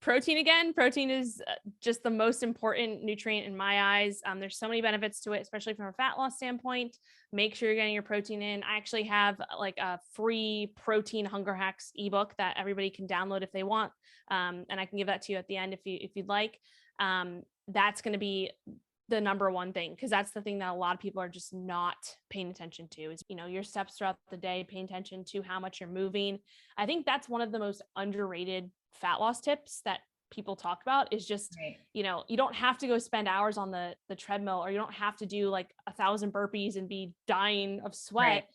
Protein again, protein is just the most important nutrient in my eyes. There's so many benefits to it, especially from a fat loss standpoint. Make sure you're getting your protein in. I actually have like a free protein hunger hacks ebook that everybody can download if they want. And I can give that to you at the end if you'd like. That's going to be the number one thing, because that's the thing that a lot of people are just not paying attention to is, your steps throughout the day, paying attention to how much you're moving. I think that's one of the most underrated fat loss tips that people talk about is just, Right. you don't have to go spend hours on the treadmill, or you don't have to do like 1,000 burpees and be dying of Right. sweat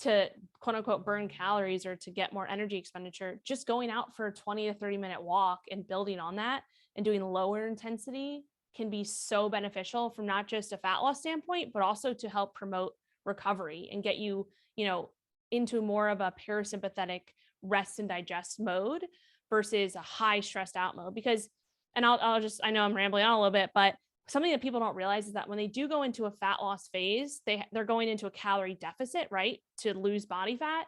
to quote unquote burn calories or to get more energy expenditure. Just going out for a 20 to 30-minute walk and building on that and doing lower intensity can be so beneficial from not just a fat loss standpoint, but also to help promote recovery and get you, into more of a parasympathetic rest and digest mode versus a high stressed out mode. Because, and I know I'm rambling on a little bit, but something that people don't realize is that when they do go into a fat loss phase, they're going into a calorie deficit, right? To lose body fat.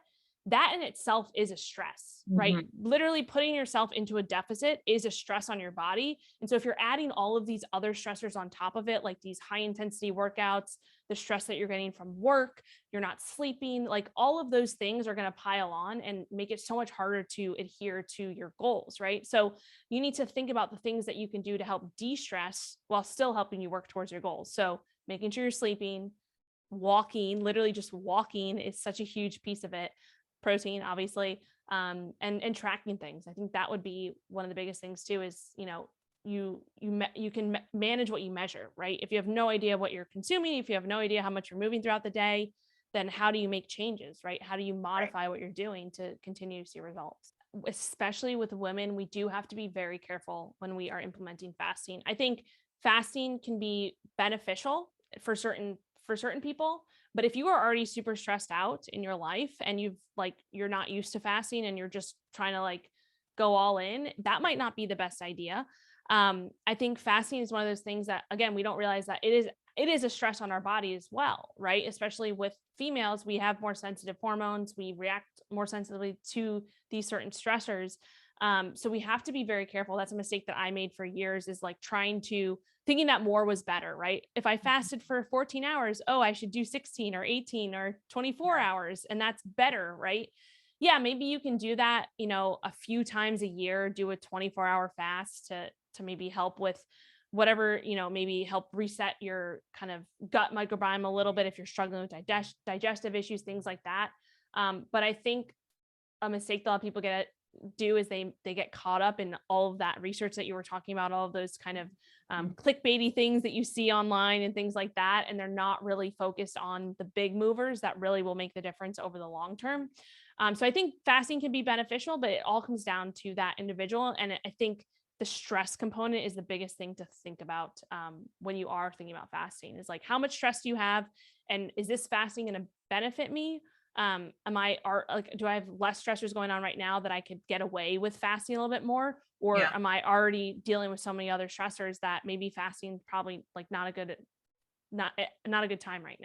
That in itself is a stress, right? Mhm. Literally putting yourself into a deficit is a stress on your body. And so if you're adding all of these other stressors on top of it, like these high intensity workouts, the stress that you're getting from work, you're not sleeping, like all of those things are going to pile on and make it so much harder to adhere to your goals, right? So you need to think about the things that you can do to help de-stress while still helping you work towards your goals. So making sure you're sleeping, walking, literally just walking is such a huge piece of it. Protein, obviously, and tracking things. I think that would be one of the biggest things too. Is you can manage what you measure, right? If you have no idea what you're consuming, if you have no idea how much you're moving throughout the day, then how do you make changes, right? How do you Right. modify what you're doing to continue to see results? Especially with women, we do have to be very careful when we are implementing fasting. I think fasting can be beneficial for certain people, but if you are already super stressed out in your life and you're not used to fasting and you're just trying to like go all in, that might not be the best idea. I think fasting is one of those things that, again, we don't realize that it is a stress on our body as well, right? Especially with females, we have more sensitive hormones. We react more sensitively to these certain stressors. So we have to be very careful. That's a mistake that I made for years, is like thinking that more was better, right? If I fasted for 14 hours, oh, I should do 16 or 18 or 24 Right. hours, and that's better, right? Yeah, maybe you can do that, a few times a year, do a 24-hour fast to maybe help with whatever, maybe help reset your kind of gut microbiome a little bit if you're struggling with digestive issues, things like that. But I think a mistake that a lot of people do is they get caught up in all of that research that you were talking about, all of those kind of clickbaity things that you see online and things like that, and they're not really focused on the big movers that really will make the difference over the long term. So I think fasting can be beneficial, but it all comes down to that individual. And I think the stress component is the biggest thing to think about when you are thinking about fasting, is like, how much stress do you have? And is this fasting going to benefit me? Do I have less stressors going on right now that I could get away with fasting a little bit more? Or Yeah. am I already dealing with so many other stressors that maybe fasting probably like not a good time right now?